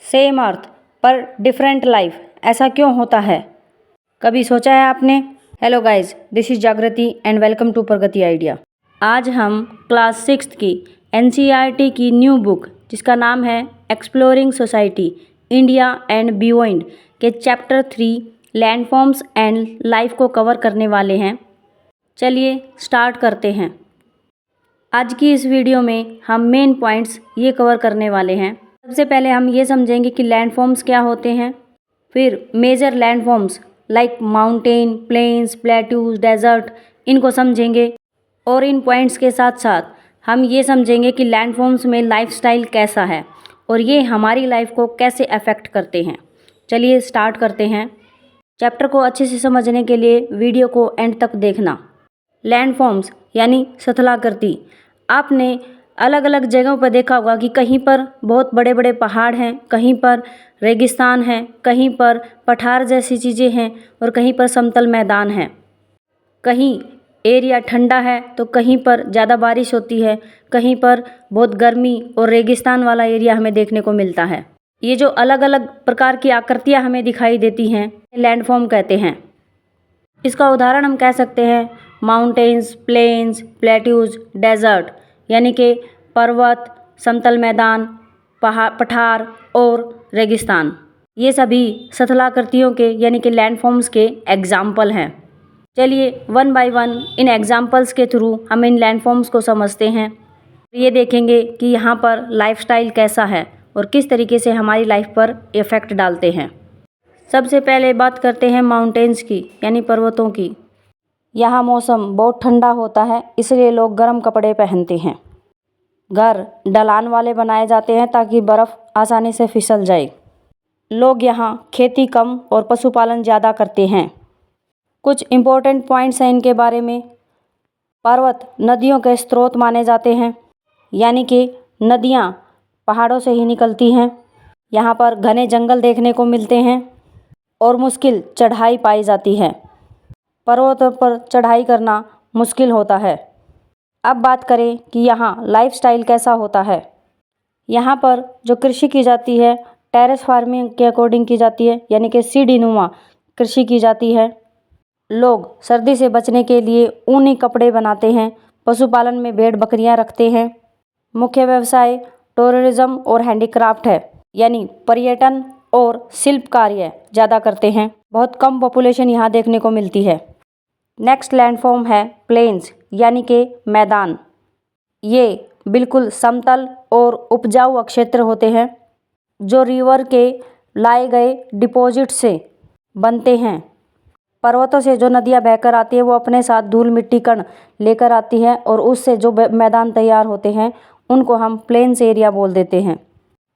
Same अर्थ पर different life, ऐसा क्यों होता है? कभी सोचा है आपने? Hello guys, this is Jagriti and welcome to Pragati idea. आज हम क्लास 6 की एनसीईआरटी की न्यू बुक जिसका नाम है exploring society India and beyond के चैप्टर 3 लैंडफॉर्म्स एंड लाइफ को कवर करने वाले हैं। चलिए स्टार्ट करते हैं। आज की इस वीडियो में हम मेन पॉइंट्स ये कवर करने वाले हैं। सबसे पहले हम ये समझेंगे कि लैंडफॉर्म्स क्या होते हैं, फिर major landforms like mountain, plains, plateaus, desert, इनको समझेंगे और इन पॉइंट्स के साथ साथ हम ये समझेंगे कि लैंडफॉर्म्स में लाइफस्टाइल कैसा है और ये हमारी लाइफ को कैसे अफेक्ट करते हैं। चलिए स्टार्ट करते हैं। चैप्टर को अच्छे से समझने के लिए वीडियो को एंड तक देखना। लैंडफॉर्म्स यानी स्थलाकृति, आपने अलग अलग जगहों पर देखा होगा कि कहीं पर बहुत बड़े बड़े पहाड़ हैं, कहीं पर रेगिस्तान है, कहीं पर पठार जैसी चीज़ें हैं और कहीं पर समतल मैदान है। कहीं एरिया ठंडा है तो कहीं पर ज़्यादा बारिश होती है, कहीं पर बहुत गर्मी और रेगिस्तान वाला एरिया हमें देखने को मिलता है। ये जो अलग अलग प्रकार की आकृतियाँ हमें दिखाई देती हैं, लैंडफॉर्म कहते हैं। इसका उदाहरण हम कह सकते हैं माउंटेन्स, प्लेन्स, प्लेट्यूज, डेजर्ट यानी कि पर्वत, समतल मैदान, पठार और रेगिस्तान। ये सभी स्थलाकृतियों के यानी कि लैंडफॉर्म्स के एग्जाम्पल हैं। चलिए one by one in examples के थ्रू हम इन लैंडफॉर्म्स को समझते हैं। ये देखेंगे कि यहाँ पर लाइफस्टाइल कैसा है और किस तरीके से हमारी लाइफ पर इफ़ेक्ट डालते हैं। सबसे पहले बात करते हैं माउंटेन्स की यानी पर्वतों की। यहाँ मौसम बहुत ठंडा होता है, इसलिए लोग गर्म कपड़े पहनते हैं। घर ढलान वाले बनाए जाते हैं ताकि बर्फ़ आसानी से फिसल जाए। लोग यहाँ खेती कम और पशुपालन ज़्यादा करते हैं। कुछ इम्पोर्टेंट पॉइंट्स हैं इनके बारे में। पर्वत नदियों के स्रोत माने जाते हैं, यानी कि नदियाँ पहाड़ों से ही निकलती हैं। यहाँ पर घने जंगल देखने को मिलते हैं और मुश्किल चढ़ाई पाई जाती है। पर्वतों पर चढ़ाई करना मुश्किल होता है। अब बात करें कि यहाँ लाइफस्टाइल कैसा होता है। यहाँ पर जो कृषि की जाती है टेरेस फार्मिंग के अकॉर्डिंग की जाती है, यानी कि सीढ़ीनुमा कृषि की जाती है। लोग सर्दी से बचने के लिए ऊनी कपड़े बनाते हैं। पशुपालन में भेड़ बकरियाँ रखते हैं। मुख्य व्यवसाय टूरिज्म और हैंडीक्राफ्ट है, यानी पर्यटन और शिल्प कार्य ज़्यादा करते हैं। बहुत कम पॉपुलेशन यहाँ देखने को मिलती है। नेक्स्ट लैंडफॉर्म है प्लेन्स यानी कि मैदान। ये बिल्कुल समतल और उपजाऊ क्षेत्र होते हैं जो रिवर के लाए गए डिपॉजिट से बनते हैं। पर्वतों से जो नदियाँ बहकर आती है वो अपने साथ धूल मिट्टी कण लेकर आती है और उससे जो मैदान तैयार होते हैं उनको हम प्लेन्स एरिया बोल देते हैं।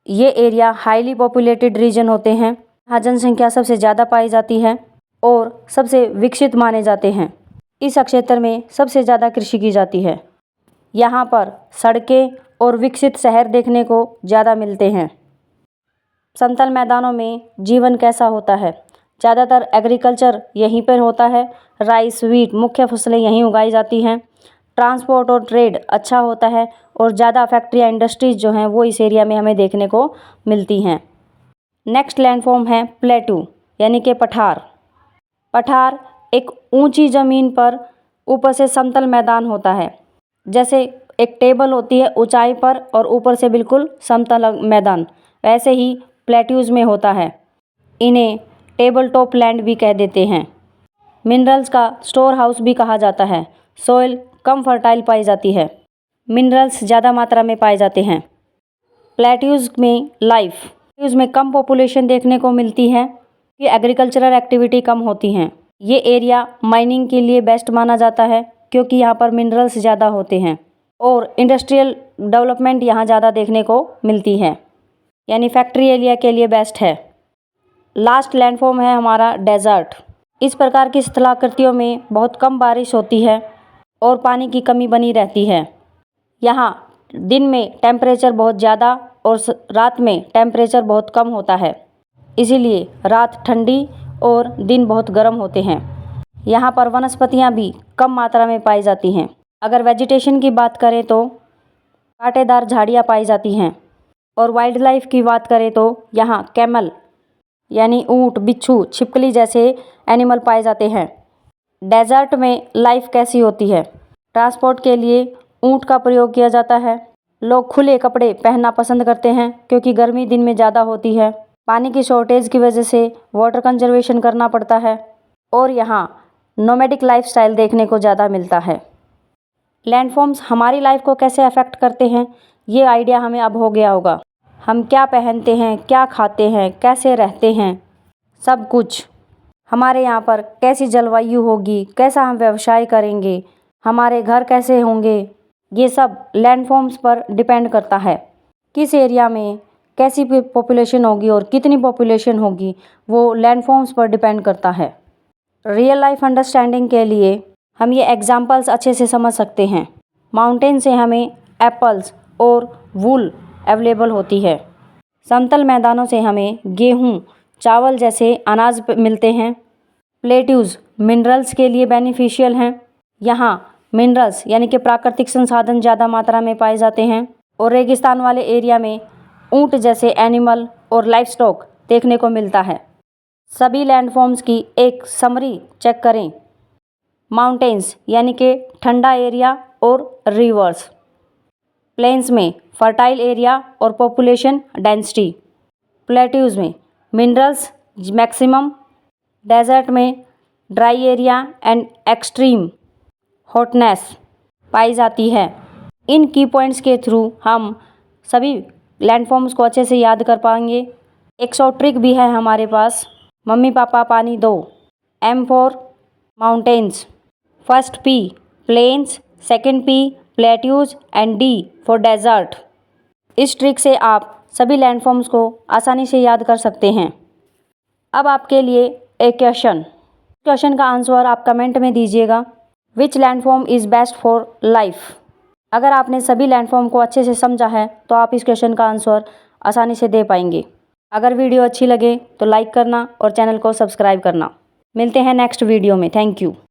ये एरिया हाईली पॉपुलेटेड रीजन होते हैं। यहाँ जनसंख्या सबसे ज़्यादा पाई जाती है और सबसे विकसित माने जाते हैं। इस क्षेत्र में सबसे ज़्यादा कृषि की जाती है। यहाँ पर सड़कें और विकसित शहर देखने को ज़्यादा मिलते हैं। समतल मैदानों में जीवन कैसा होता है? ज़्यादातर एग्रीकल्चर यहीं पर होता है। राइस, व्हीट मुख्य फसलें यहीं उगाई जाती हैं। ट्रांसपोर्ट और ट्रेड अच्छा होता है और ज़्यादा फैक्ट्रियाँ, इंडस्ट्रीज़ जो हैं वो इस एरिया में हमें देखने को मिलती हैं। नेक्स्ट लैंडफॉर्म है प्लेटू यानी कि पठार। पठार एक ऊंची ज़मीन पर ऊपर से समतल मैदान होता है। जैसे एक टेबल होती है ऊंचाई पर और ऊपर से बिल्कुल समतल मैदान, वैसे ही प्लेट्यूज़ में होता है। इन्हें टेबल टॉप लैंड भी कह देते हैं। मिनरल्स का स्टोर हाउस भी कहा जाता है। सॉइल कम फर्टाइल पाई जाती है। मिनरल्स ज़्यादा मात्रा में पाए जाते हैं। प्लेट्यूज़ में कम पॉपुलेशन देखने को मिलती है कि एग्रीकल्चरल एक्टिविटी कम होती हैं। ये एरिया माइनिंग के लिए बेस्ट माना जाता है क्योंकि यहाँ पर मिनरल्स ज़्यादा होते हैं और इंडस्ट्रियल डेवलपमेंट यहाँ ज़्यादा देखने को मिलती है, यानी फैक्ट्री एरिया के लिए बेस्ट है। लास्ट लैंडफॉर्म है हमारा डेजर्ट। इस प्रकार की स्थलाकृतियों में बहुत कम बारिश होती है और पानी की कमी बनी रहती है। यहाँ दिन में टेम्परेचर बहुत ज़्यादा और रात में टेम्परेचर बहुत कम होता है, इसीलिए रात ठंडी और दिन बहुत गर्म होते हैं। यहाँ पर वनस्पतियाँ भी कम मात्रा में पाई जाती हैं। अगर वेजिटेशन की बात करें तो कांटेदार झाड़ियाँ पाई जाती हैं। और वाइल्ड लाइफ की बात करें तो यहाँ कैमल यानी ऊँट, बिच्छू, छिपकली जैसे एनिमल पाए जाते हैं। डेजर्ट में लाइफ कैसी होती है? ट्रांसपोर्ट के लिए ऊँट का प्रयोग किया जाता है। लोग खुले कपड़े पहनना पसंद करते हैं क्योंकि गर्मी दिन में ज़्यादा होती है। पानी की शॉर्टेज की वजह से वाटर कंजर्वेशन करना पड़ता है और यहाँ नोमैडिक लाइफस्टाइल देखने को ज़्यादा मिलता है। लैंडफॉर्म्स हमारी लाइफ को कैसे अफेक्ट करते हैं, ये आइडिया हमें अब हो गया होगा। हम क्या पहनते हैं, क्या खाते हैं, कैसे रहते हैं, सब कुछ। हमारे यहाँ पर कैसी जलवायु होगी, कैसा हम व्यवसाय करेंगे, हमारे घर कैसे होंगे, ये सब लैंडफॉर्म्स पर डिपेंड करता है। किस एरिया में कैसी पॉपुलेशन होगी और कितनी पॉपुलेशन होगी, वो लैंडफॉर्म्स पर डिपेंड करता है। रियल लाइफ अंडरस्टैंडिंग के लिए हम ये एग्जांपल्स अच्छे से समझ सकते हैं। माउंटेन से हमें एप्पल्स और वूल अवेलेबल होती है। समतल मैदानों से हमें गेहूँ, चावल जैसे अनाज मिलते हैं। प्लेट्यूज मिनरल्स के लिए बेनिफिशियल हैं। यहाँ मिनरल्स यानी कि प्राकृतिक संसाधन ज़्यादा मात्रा में पाए जाते हैं और रेगिस्तान वाले एरिया में ऊँट जैसे एनिमल और लाइवस्टॉक देखने को मिलता है। सभी लैंडफॉर्म्स की एक समरी चेक करें। माउंटेन्स यानी कि ठंडा एरिया और रिवर्स। प्लेन्स में फर्टाइल एरिया और पॉपुलेशन डेंसिटी। प्लेट्यूज में मिनरल्स मैक्सिमम। डेजर्ट में dry area and extreme hotness पाई जाती है। इन की पॉइंट्स के थ्रू हम सभी लैंडफॉर्म्स को अच्छे से याद कर पाएंगे। एक शॉर्ट ट्रिक भी है हमारे पास। मम्मी पापा पानी दो। M for mountains, first P plains, second P plateaus and D for desert. इस ट्रिक से आप सभी लैंडफॉर्म्स को आसानी से याद कर सकते हैं। अब आपके लिए एक क्वेश्चन का आंसर आप कमेंट में दीजिएगा। Which landform is best for life? अगर आपने सभी लैंडफॉर्म को अच्छे से समझा है तो आप इस क्वेश्चन का आंसर आसानी से दे पाएंगे। अगर वीडियो अच्छी लगे तो लाइक करना और चैनल को सब्सक्राइब करना। मिलते हैं नेक्स्ट वीडियो में। Thank you.